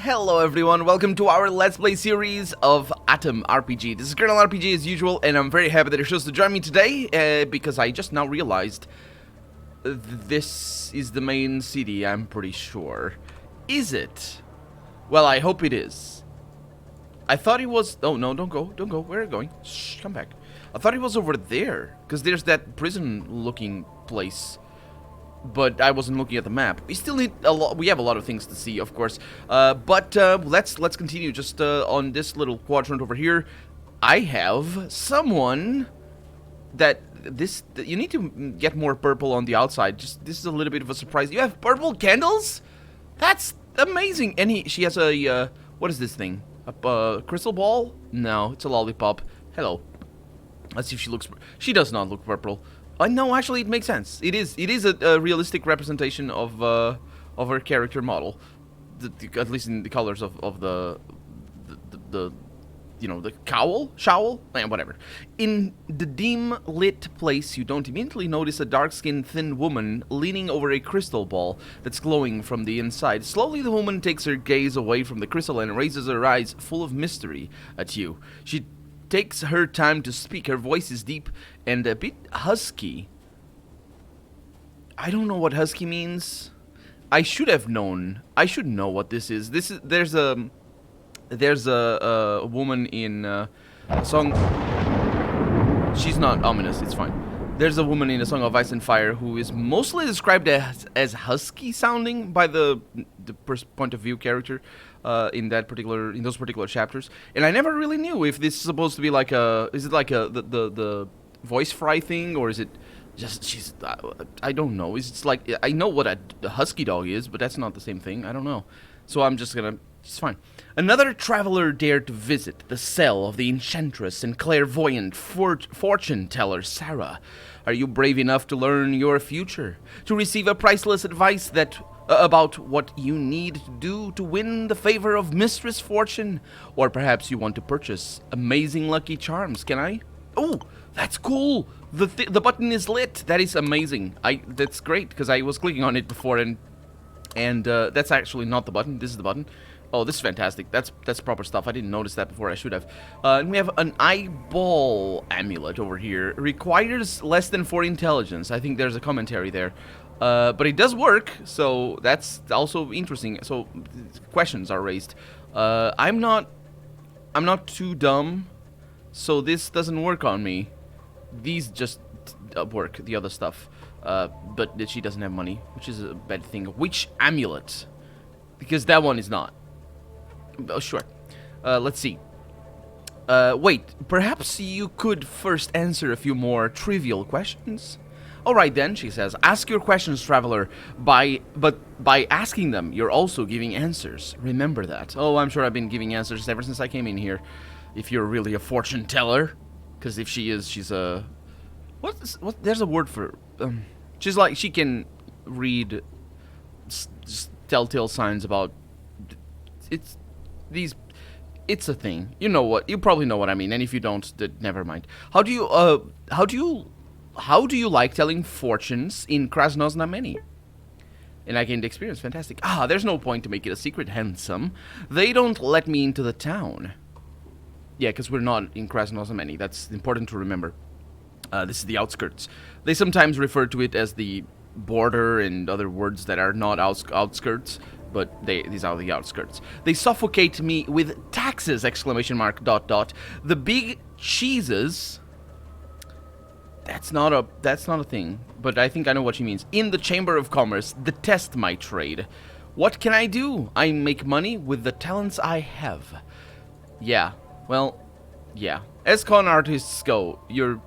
Hello everyone, welcome to our Let's Play series of A.T.O.M RPG. This is Colonel RPG as usual, and I'm very happy that you're chose to join me today, because I just now realized this is the main city, I'm pretty sure. Is it? Well, I hope it is. I thought it was... Oh, no, don't go, where are you going? Shh, come back. I thought it was over there, because there's that prison-looking place. But I wasn't looking at the map. We still need a lot. We have a lot of things to see, of course. But let's continue. Just on this little quadrant over here, I have someone that you need to get more purple on the outside. Just this is a little bit of a surprise. You have purple candles? That's amazing. And she has a what is this thing? A crystal ball? No, it's a lollipop. Hello. Let's see if she looks. She does not look purple. No, actually, it makes sense. It is a realistic representation of her character model, at least in the colors of the you know, the showl, whatever. In the dim lit place, you don't immediately notice a dark-skinned, thin woman leaning over a crystal ball that's glowing from the inside. Slowly, the woman takes her gaze away from the crystal and raises her eyes, full of mystery, at you. She takes her time to speak. Her voice is deep and a bit husky. I don't know what husky means. I should have known. I should know what this is. There's a woman in a song. She's not ominous. It's fine. There's a woman in A Song of Ice and Fire who is mostly described as husky sounding by the point of view character in those particular chapters, and I never really knew if this is supposed to be like the voice fry thing, or is it just I don't know. It's like, I know what a husky dog is, but that's not the same thing. I don't know, so I'm just gonna. It's fine. Another traveler dared to visit the cell of the enchantress and clairvoyant fortuneteller Sarah. Are you brave enough to learn your future? To receive a priceless advice about what you need to do to win the favor of Mistress Fortune? Or perhaps you want to purchase amazing lucky charms, can I? Oh, that's cool! The button is lit! That is amazing. That's great, because I was clicking on it before, and that's actually not the button. This is the button. Oh, this is fantastic. That's proper stuff. I didn't notice that before. I should have. And we have an eyeball amulet over here. Requires less than 4 intelligence. I think there's a commentary there. But it does work, so that's also interesting. So questions are raised. I'm not too dumb, so this doesn't work on me. These just work. The other stuff. But she doesn't have money, which is a bad thing. Which amulet? Because that one is not. Oh, sure. Let's see. Wait, perhaps you could first answer a few more trivial questions? Alright then, she says. Ask your questions, traveler. But by asking them, you're also giving answers. Remember that. Oh, I'm sure I've been giving answers ever since I came in here. If you're really a fortune teller. Because if she is, she's a... What? There's a word for... she's like, she can read just telltale signs about... It's a thing. You know what? You probably know what I mean. And if you don't, never mind. How do you like telling fortunes in Krasnoznamy? And I gained experience. Fantastic. There's no point to make it a secret, handsome. They don't let me into the town. Yeah, because we're not in Krasnoznamy. That's important to remember. This is the outskirts. They sometimes refer to it as the border and other words that are not outskirts. But these are the outskirts. They suffocate me with taxes! ! The big cheeses. That's not a thing. But I think I know what she means. In the Chamber of Commerce, detest my trade. What can I do? I make money with the talents I have. Yeah. Well, yeah. As con artists go, you're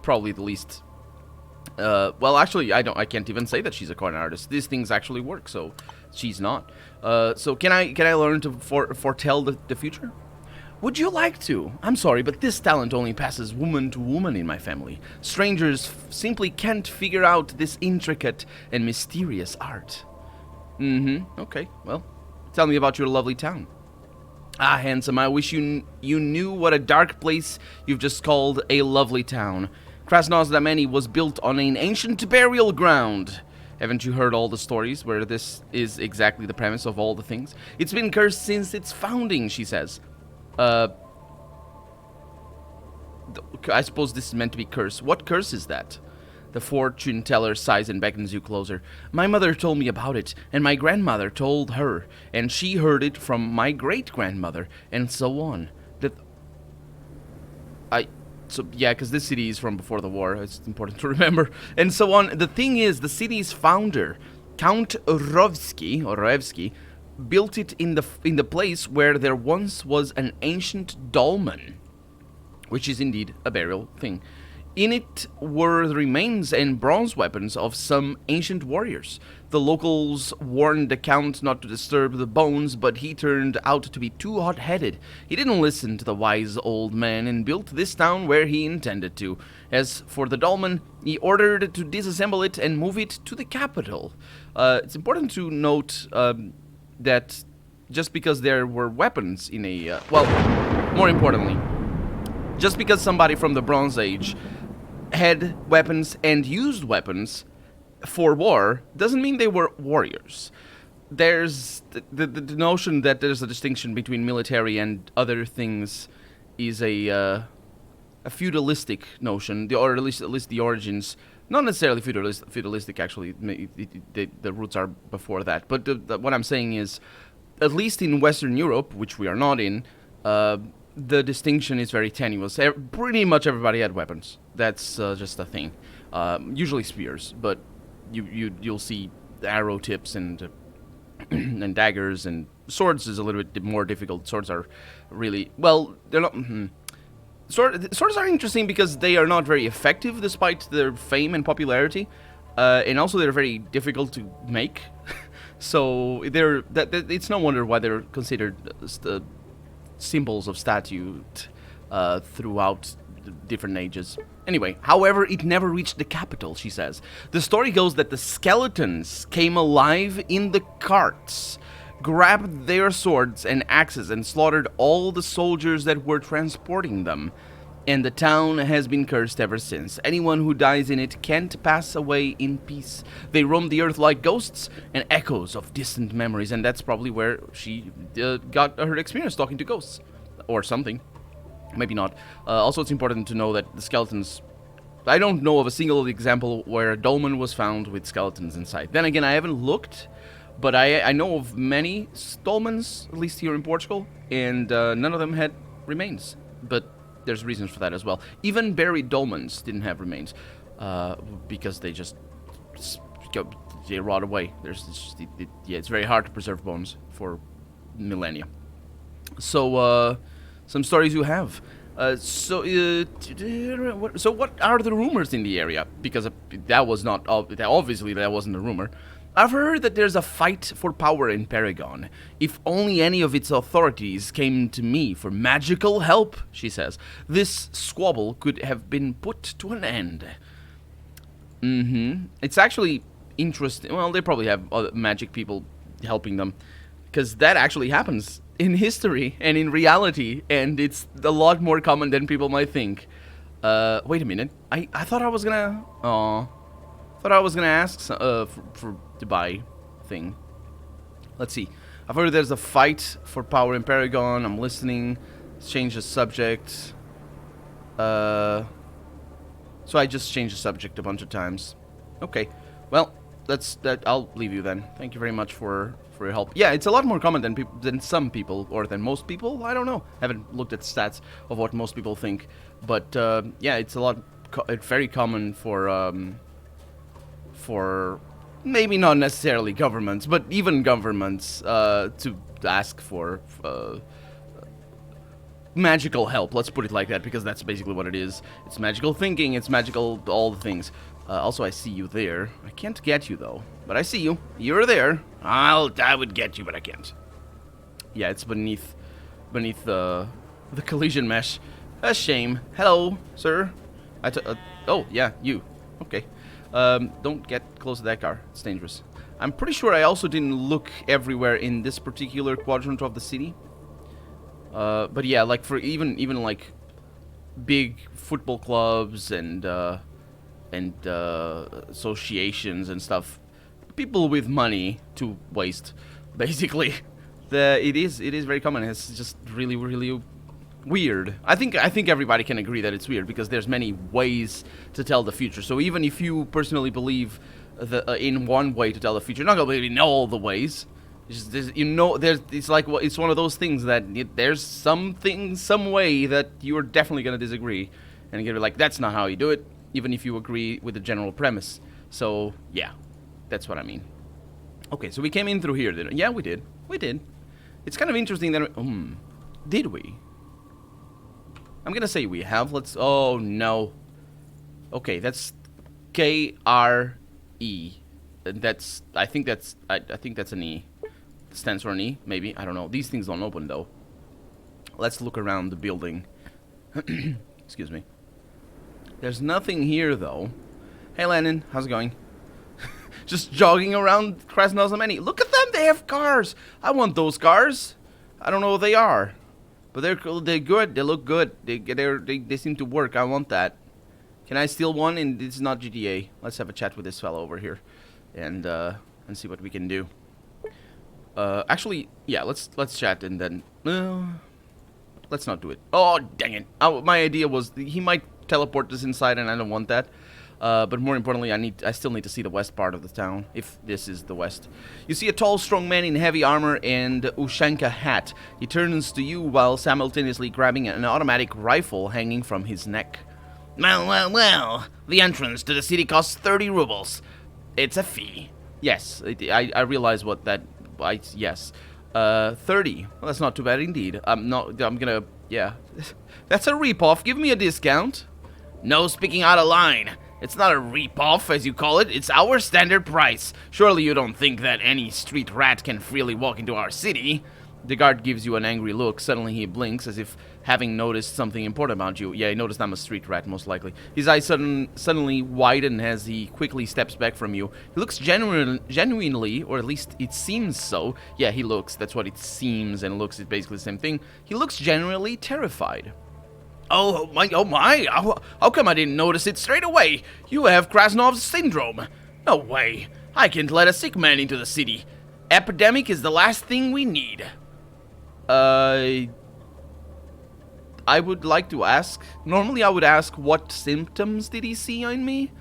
probably the least. Well, actually, I can't even say that she's a con artist. These things actually work, so she's not. So can I learn to foretell the future? Would you like to? I'm sorry, but this talent only passes woman to woman in my family. Strangers simply can't figure out this intricate and mysterious art. Okay, well, tell me about your lovely town. Handsome, I wish you knew what a dark place you've just called a lovely town. Krasnoznamy was built on an ancient burial ground. Haven't you heard all the stories where this is exactly the premise of all the things? It's been cursed since its founding, she says. I suppose this is meant to be cursed. What curse is that? The fortune teller sighs and beckons you closer. My mother told me about it, and my grandmother told her, and she heard it from my great-grandmother, and so on. Because this city is from before the war. It's important to remember. And so on. The thing is, the city's founder, Count Orevsky, built it in the place where there once was an ancient dolmen, which is indeed a burial thing. In it were the remains and bronze weapons of some ancient warriors. The locals warned the Count not to disturb the bones, but he turned out to be too hot-headed. He didn't listen to the wise old man and built this town where he intended to. As for the dolmen, he ordered to disassemble it and move it to the capital. It's important to note that just because there were weapons in a... more importantly, just because somebody from the Bronze Age had weapons and used weapons for war doesn't mean they were warriors. There's the notion that there's a distinction between military and other things is a feudalistic notion, or at least the origins. Not necessarily feudalistic, actually. The roots are before that. But what I'm saying is, at least in Western Europe, which we are not in, the distinction is very tenuous. Pretty much everybody had weapons. That's just a thing. Usually spears, but you'll see arrow tips and and daggers, and swords is a little bit more difficult. Swords are really they're not. Swords are interesting because they are not very effective despite their fame and popularity, and also they're very difficult to make. So it's no wonder why they're considered symbols of statute throughout different ages. Anyway, however, it never reached the capital, she says. The story goes that the skeletons came alive in the carts, grabbed their swords and axes, and slaughtered all the soldiers that were transporting them. And the town has been cursed ever since. Anyone who dies in it can't pass away in peace. They roam the earth like ghosts and echoes of distant memories, and that's probably where she got her experience talking to ghosts. Or something. Maybe not. Also, it's important to know that the skeletons... I don't know of a single example where a dolmen was found with skeletons inside. Then again, I haven't looked, but I know of many dolmens, at least here in Portugal, and none of them had remains. But there's reasons for that as well. Even buried dolmens didn't have remains, because they just they rot away. It's very hard to preserve bones for millennia. So, some stories you have. So what are the rumors in the area? Because that was not obviously that wasn't a rumor. I've heard that there's a fight for power in Paragon. If only any of its authorities came to me for magical help, she says, this squabble could have been put to an end. It's actually interesting. Well, they probably have other magic people helping them, because that actually happens in history and in reality, and it's a lot more common than people might think. Wait a minute. I thought I was gonna... thought I was gonna ask for to buy thing. Let's see. I've heard there's a fight for power in Paragon. I'm listening. Let's change the subject. So I just changed the subject a bunch of times. Okay. Well, I'll leave you then. Thank you very much for your help. Yeah, it's a lot more common than some people, or than most people. I don't know. Haven't looked at stats of what most people think, but yeah, it's it's very common for maybe not necessarily governments, but even governments to ask for magical help. Let's put it like that, because that's basically what it is. It's magical thinking. It's magical all the things. Also, I see you there. I can't get you, though. But I see you. You're there. I would get you, but I can't. Yeah, it's beneath the collision mesh. A shame. Hello, sir. Oh, yeah, you. Okay. Don't get close to that car. It's dangerous. I'm pretty sure I also didn't look everywhere in this particular quadrant of the city. But yeah, like for even like big football clubs and associations and stuff, people with money to waste, basically. It is very common. It's just really weird. I think everybody can agree that it's weird because there's many ways to tell the future. So even if you personally believe in one way to tell the future, you're not gonna believe in all the ways. It's like it's one of those things that there's some way that you're definitely gonna disagree, and you're like, that's not how you do it, even if you agree with the general premise. So yeah, that's what I mean. Okay, so we came in through here, didn't we? Yeah, we did. It's kind of interesting that did we? I'm gonna say we have. Oh no. Okay, that's KRE. That's. I think that's an E. Stands for an E, maybe. I don't know. These things don't open though. Let's look around the building. Excuse me. There's nothing here though. Hey Lennon, how's it going? Just jogging around Krasnoznamy. Look at them, they have cars. I want those cars. I don't know what they are, but they're cool. They're good. They look good. They seem to work. I want that. Can I steal one? And it's not GTA. Let's have a chat with this fellow over here, and see what we can do. Actually, yeah. Let's chat and then. Let's not do it. Oh dang it! My idea was he might teleport us inside, and I don't want that. But more importantly, I still need to see the west part of the town, if this is the west. You see a tall, strong man in heavy armor and Ushanka hat. He turns to you while simultaneously grabbing an automatic rifle hanging from his neck. Well, the entrance to the city costs 30 rubles. It's a fee. Yes, I realize what that... yes. 30. Well, that's not too bad indeed. I'm gonna... yeah. That's a ripoff. Give me a discount. No speaking out of line. It's not a reap-off, as you call it. It's our standard price. Surely you don't think that any street rat can freely walk into our city? The guard gives you an angry look. Suddenly he blinks, as if having noticed something important about you. Yeah, he noticed I'm a street rat, most likely. His eyes suddenly widen as he quickly steps back from you. He looks genuinely, or at least it seems so. Yeah, he looks. That's what it seems, and looks is basically the same thing. He looks genuinely terrified. Oh my, how come I didn't notice it straight away? You have Krasnov's syndrome. No way. I can't let a sick man into the city. Epidemic is the last thing we need. I would like to ask, normally I would ask what symptoms did he see on me?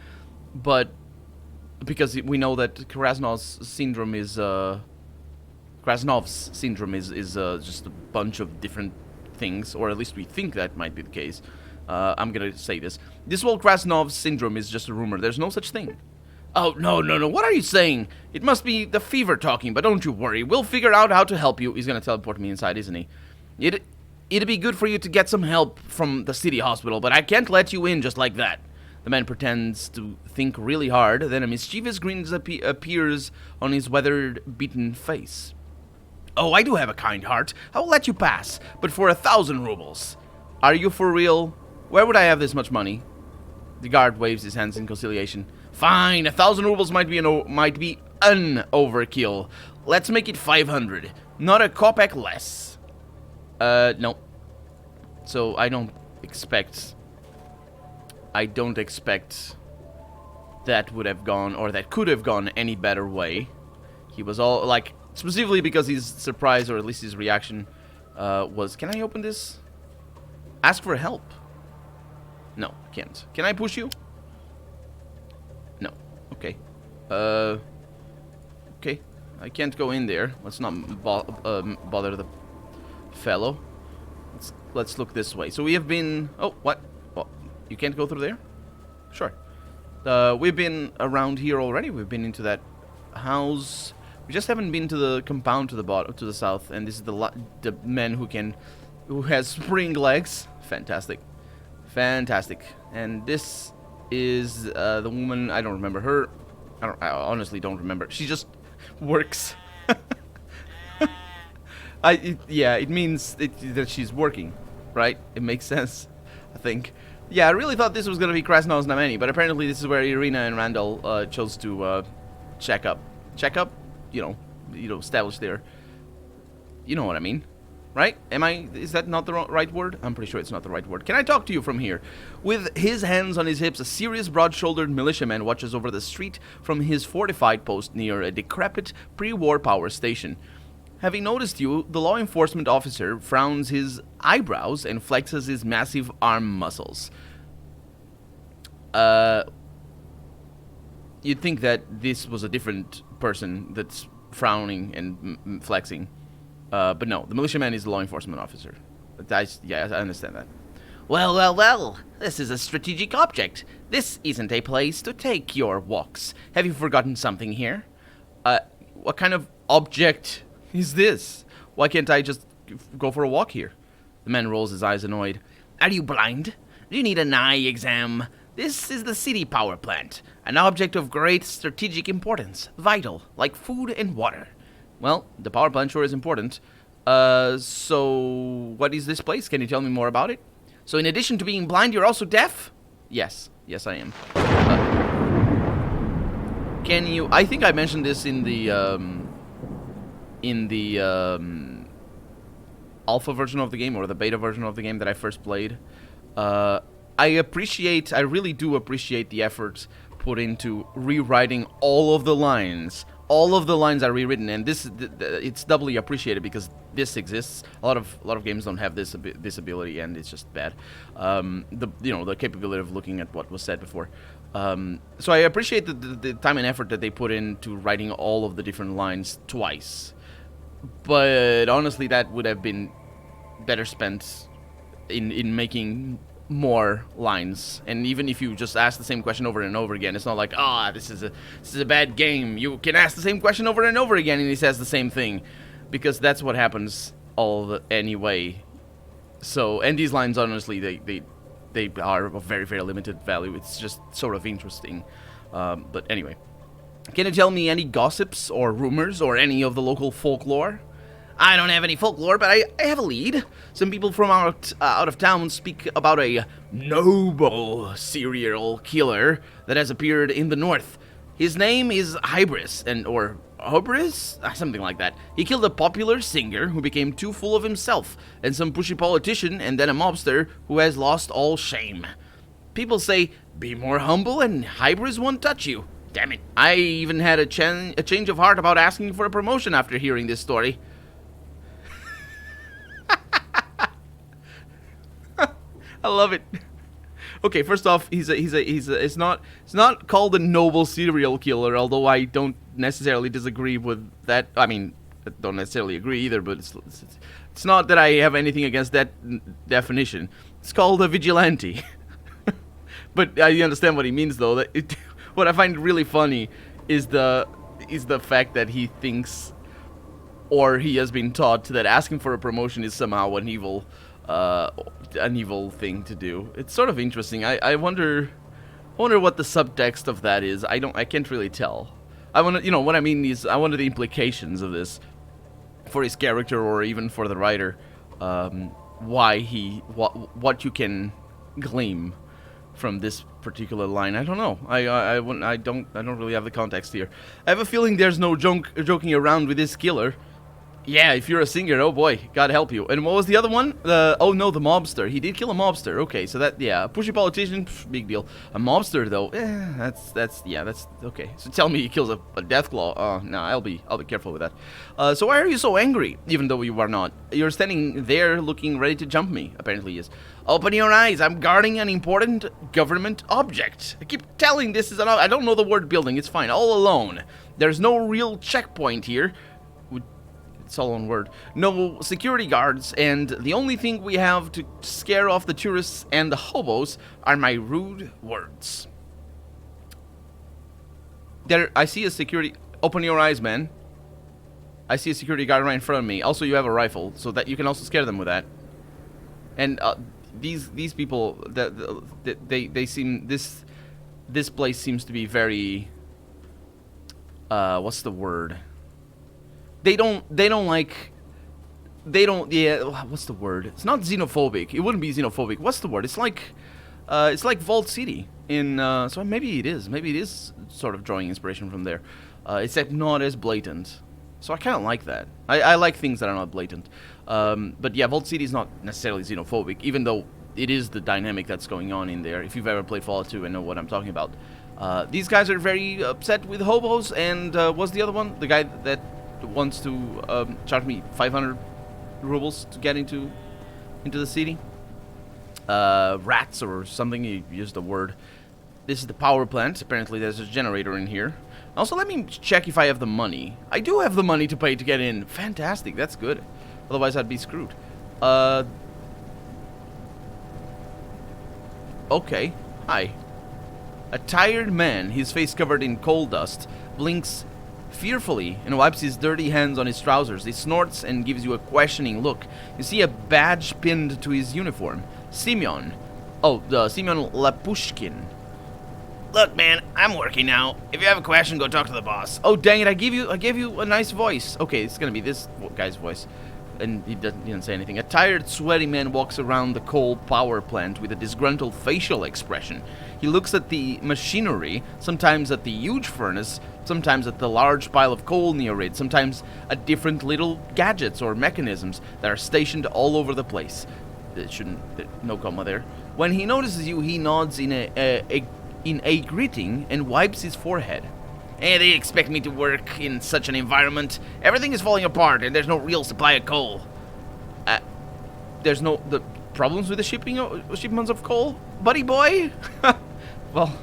But, because we know that Krasnov's syndrome is just a bunch of different things, or at least we think that might be the case. I'm gonna say this. This whole Krasnov syndrome is just a rumor. There's no such thing. Oh, no. What are you saying? It must be the fever talking, but don't you worry. We'll figure out how to help you. He's gonna teleport me inside, isn't he? It'd be good for you to get some help from the city hospital, but I can't let you in just like that. The man pretends to think really hard, then a mischievous grin appears on his weathered, beaten face. Oh, I do have a kind heart. I will let you pass, but for 1,000 rubles. Are you for real? Where would I have this much money? The guard waves his hands in conciliation. Fine, 1,000 rubles might be an overkill. Let's make it 500. Not a kopeck less. No. So I don't expect that would have gone, or that could have gone any better way. He was all like, specifically because his surprise, or at least his reaction, was, can I open this? Ask for help. No, I can't. Can I push you? No. Okay. Okay. I can't go in there. Let's not bother the fellow. Let's look this way. So we have been... Oh, what? Well, you can't go through there? Sure. We've been around here already. We've been into that house. We just haven't been to the compound to the south. And this is the man who has spring legs. Fantastic. Fantastic. And this is the woman. I don't remember her. I honestly don't remember. She just works. Yeah, it means that she's working, right? It makes sense, I think. Yeah, I really thought this was gonna be Krasnoznamy, but apparently this is where Irina and Randall chose to check up. You know, establish their. You know what I mean, right? Is that not the right word? I'm pretty sure it's not the right word. Can I talk to you from here? With his hands on his hips, a serious, broad-shouldered militiaman watches over the street from his fortified post near a decrepit pre-war power station. Having noticed you, the law enforcement officer frowns his eyebrows and flexes his massive arm muscles. You'd think that this was a different person that's frowning and flexing. But no, the militiaman is the law enforcement officer. I understand that. Well, this is a strategic object. This isn't a place to take your walks. Have you forgotten something here? What kind of object is this? Why can't I just go for a walk here? The man rolls his eyes annoyed. Are you blind? Do you need an eye exam? This is the city power plant, an object of great strategic importance, vital, like food and water. Well, the power plant sure is important. So what is this place? Can you tell me more about it? So in addition to being blind, you're also deaf? Yes, I am. Can you... I think I mentioned this in the alpha version of the game, or the beta version of the game that I first played. I really do appreciate the efforts put into rewriting all of the lines. All of the lines are rewritten, and it's doubly appreciated because this exists. A lot of games don't have this ability, and it's just bad. The capability of looking at what was said before. So I appreciate the time and effort that they put into writing all of the different lines twice. But honestly, that would have been better spent in making more lines. And even if you just ask the same question over and over again, it's not like, this is a bad game. You can ask the same question over and over again and he says the same thing, because that's what happens anyway. So, and these lines, honestly, they are of very, very limited value. It's just sort of interesting. But anyway, can you tell me any gossips or rumors or any of the local folklore? I don't have any folklore, but I have a lead. Some people from out of town speak about a noble serial killer that has appeared in the north. His name is Hybris, or Hybris? Something like that. He killed a popular singer who became too full of himself, and some pushy politician, and then a mobster who has lost all shame. People say, be more humble and Hybris won't touch you. Damn it. I even had a change of heart about asking for a promotion after hearing this story. I love it. Okay, first off, it's not called a noble serial killer, although I don't necessarily disagree with that. I mean, I don't necessarily agree either, but it's not that I have anything against that definition. It's called a vigilante. But I understand what he means, though. What I find really funny is the fact that he thinks, or he has been taught, that asking for a promotion is somehow an evil thing to do. It's sort of interesting. I wonder what the subtext of that is. I can't really tell. I what I mean is, I wonder the implications of this for his character, or even for the writer. What you can glean from this particular line. I don't know. I don't really have the context here. I have a feeling there's no joking around with this killer. Yeah, if you're a singer, oh boy, God help you. And what was the other one? The mobster. He did kill a mobster. Okay, so that, yeah, pushy politician, big deal. A mobster though, that's okay. So tell me he kills a deathclaw. Oh, no, I'll be careful with that. So why are you so angry? Even though you are not. You're standing there looking ready to jump me. Apparently he is. Open your eyes. I'm guarding an important government object. I keep telling this is I don't know the word building. It's fine. All alone. There's no real checkpoint here. It's all one word. No security guards, and the only thing we have to scare off the tourists and the hobos are my rude words. There, I see a security... Open your eyes, man. I see a security guard right in front of me. Also, you have a rifle, so that you can also scare them with that. And these people, they seem... This place seems to be very... what's the word? Yeah, what's the word? It's not xenophobic. It wouldn't be xenophobic. What's the word? It's like Vault City in, so maybe it is sort of drawing inspiration from there. Except not as blatant. So I kind of like that. I like things that are not blatant. But yeah, Vault City is not necessarily xenophobic, even though it is the dynamic that's going on in there. If you've ever played Fallout 2 and know what I'm talking about. These guys are very upset with hobos, and what's the other one? The guy that wants to charge me 500 rubles to get into the city? Rats or something, he used the word. This is the power plant. Apparently there's a generator in here. Also, let me check if I have the money. I do have the money to pay to get in. Fantastic, that's good. Otherwise I'd be screwed. Okay, hi. A tired man, his face covered in coal dust, blinks fearfully and wipes his dirty hands on his trousers. He snorts and gives you a questioning look. You see a badge pinned to his uniform. Simeon. Oh, Simeon Lapushkin. Look, man, I'm working now. If you have a question, go talk to the boss. Oh, dang it, I gave you a nice voice. Okay, it's gonna be this guy's voice. And he didn't say anything. A tired, sweaty man walks around the coal power plant with a disgruntled facial expression. He looks at the machinery, sometimes at the huge furnace, sometimes at the large pile of coal near it, sometimes at different little gadgets or mechanisms that are stationed all over the place. No comma there. When he notices you, he nods in a greeting and wipes his forehead. Hey, they expect me to work in such an environment. Everything is falling apart and there's no real supply of coal. There's no... the problems with the shipments of coal? Buddy boy? Well,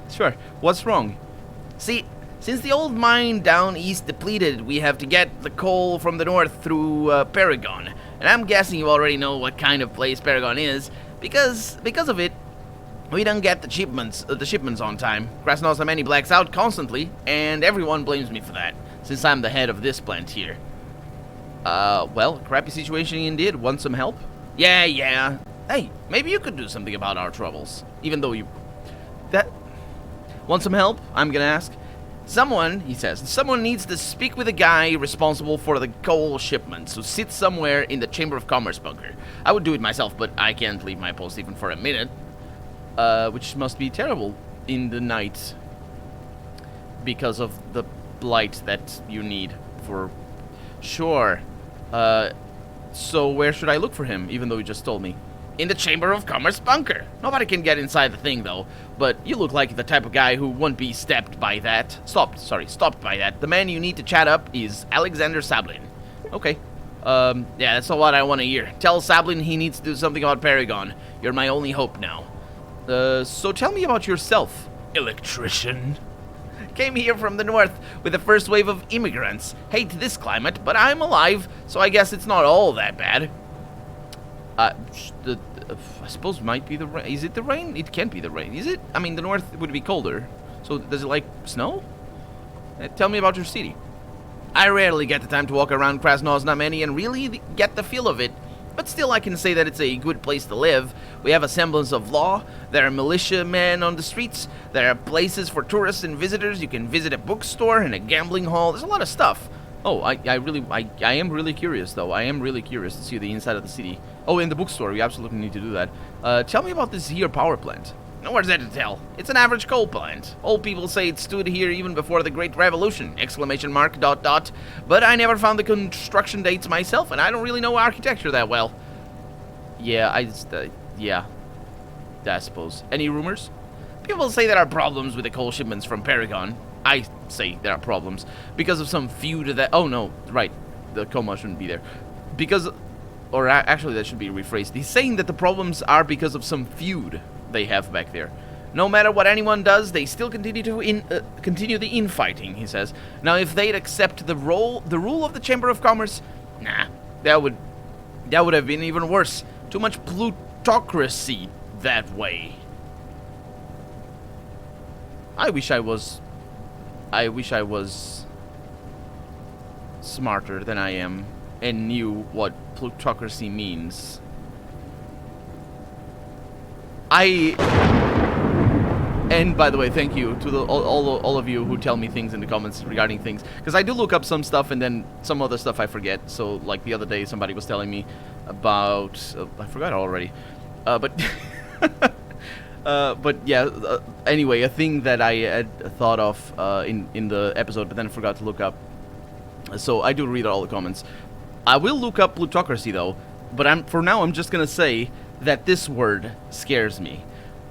sure. What's wrong? See, since the old mine down east depleted, we have to get the coal from the north through Paragon. And I'm guessing you already know what kind of place Paragon is, because of it, we don't get the shipments on time. Krasnoznamy blacks out constantly, and everyone blames me for that, since I'm the head of this plant here. Well, crappy situation indeed. Want some help? Yeah. Hey, maybe you could do something about our troubles. Even though Want some help? I'm gonna ask. Someone, he says, someone needs to speak with a guy responsible for the coal shipments who sits somewhere in the Chamber of Commerce bunker. I would do it myself, but I can't leave my post even for a minute. Which must be terrible in the night because of the blight that you need for... Sure. So where should I look for him, even though you just told me? In the Chamber of Commerce bunker. Nobody can get inside the thing, though. But you look like the type of guy who won't be stopped by that. Stopped by that. The man you need to chat up is Alexander Sablin. Okay. Yeah, that's all what I want to hear. Tell Sablin he needs to do something about Paragon. You're my only hope now. So tell me about yourself, electrician. Came here from the north with the first wave of immigrants. Hate this climate, but I'm alive, so I guess it's not all that bad. I suppose it might be the rain. Is it the rain? It can't be the rain, is it? I mean, the north would be colder. So does it like snow? Tell me about your city. I rarely get the time to walk around Krasnoznamy and really get the feel of it. But still, I can say that it's a good place to live. We have a semblance of law. There are militia men on the streets. There are places for tourists and visitors. You can visit a bookstore and a gambling hall. There's a lot of stuff. Oh, I am really curious, though. I am really curious to see the inside of the city. Oh, in the bookstore. We absolutely need to do that. Tell me about this here power plant. What's there to tell? It's an average coal plant. Old people say it stood here even before the Great Revolution! ! But I never found the construction dates myself, and I don't really know architecture that well. Yeah, yeah. I suppose. Any rumors? People say there are problems with the coal shipments from Paragon. I say there are problems. Because of some feud that... Oh, no. Right. The coma shouldn't be there. Because... Or actually, that should be rephrased. He's saying that the problems are because of some feud they have back there. No matter what anyone does, they still continue to continue the infighting, he says. Now, if they'd accept the rule of the Chamber of Commerce, nah, that would have been even worse. Too much plutocracy that way. I wish I was smarter than I am and knew what plutocracy means. And by the way, thank you to all of you who tell me things in the comments regarding things, because I do look up some stuff and then some other stuff I forget. So like the other day somebody was telling me about I forgot already, but yeah, anyway, a thing that I had thought of in the episode but then forgot to look up So I do read all the comments. I will look up plutocracy though, but for now I'm just gonna say that this word scares me.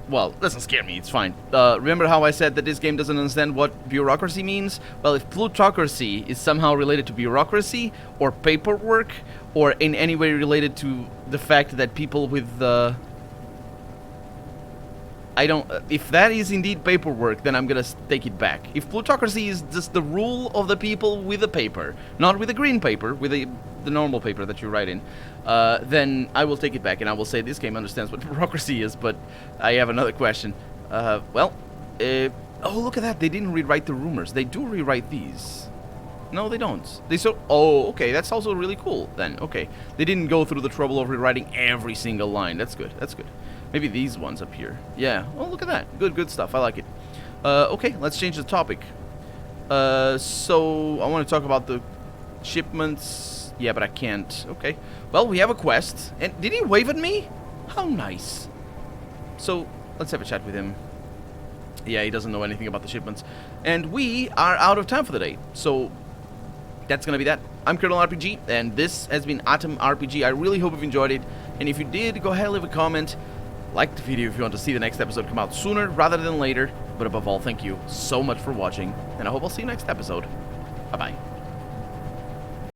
Well, doesn't scare me, it's fine. Remember how I said that this game doesn't understand what bureaucracy means? Well, if plutocracy is somehow related to bureaucracy, or paperwork, or in any way related to the fact that people with if that is indeed paperwork, then I'm gonna take it back. If plutocracy is just the rule of the people with the paper, not with the green paper, with the normal paper that you write in, then I will take it back and I will say this game understands what bureaucracy is, but I have another question. Oh, look at that, they didn't rewrite the rumors. They do rewrite these. No, they don't. Oh, okay, that's also really cool then. Okay, they didn't go through the trouble of rewriting every single line. That's good, that's good. Maybe these ones up here. Yeah. Oh, look at that. Good stuff. I like it. Okay, let's change the topic. So I want to talk about the shipments. Yeah, but I can't. Okay. Well, we have a quest. And did he wave at me? How nice. So let's have a chat with him. Yeah, he doesn't know anything about the shipments. And we are out of time for the day. So that's gonna be that. I'm Colonel RPG, and this has been ATOM RPG. I really hope you've enjoyed it. And if you did, go ahead and leave a comment. Like the video if you want to see the next episode come out sooner rather than later. But above all, thank you so much for watching, and I hope I'll see you next episode. Bye-bye.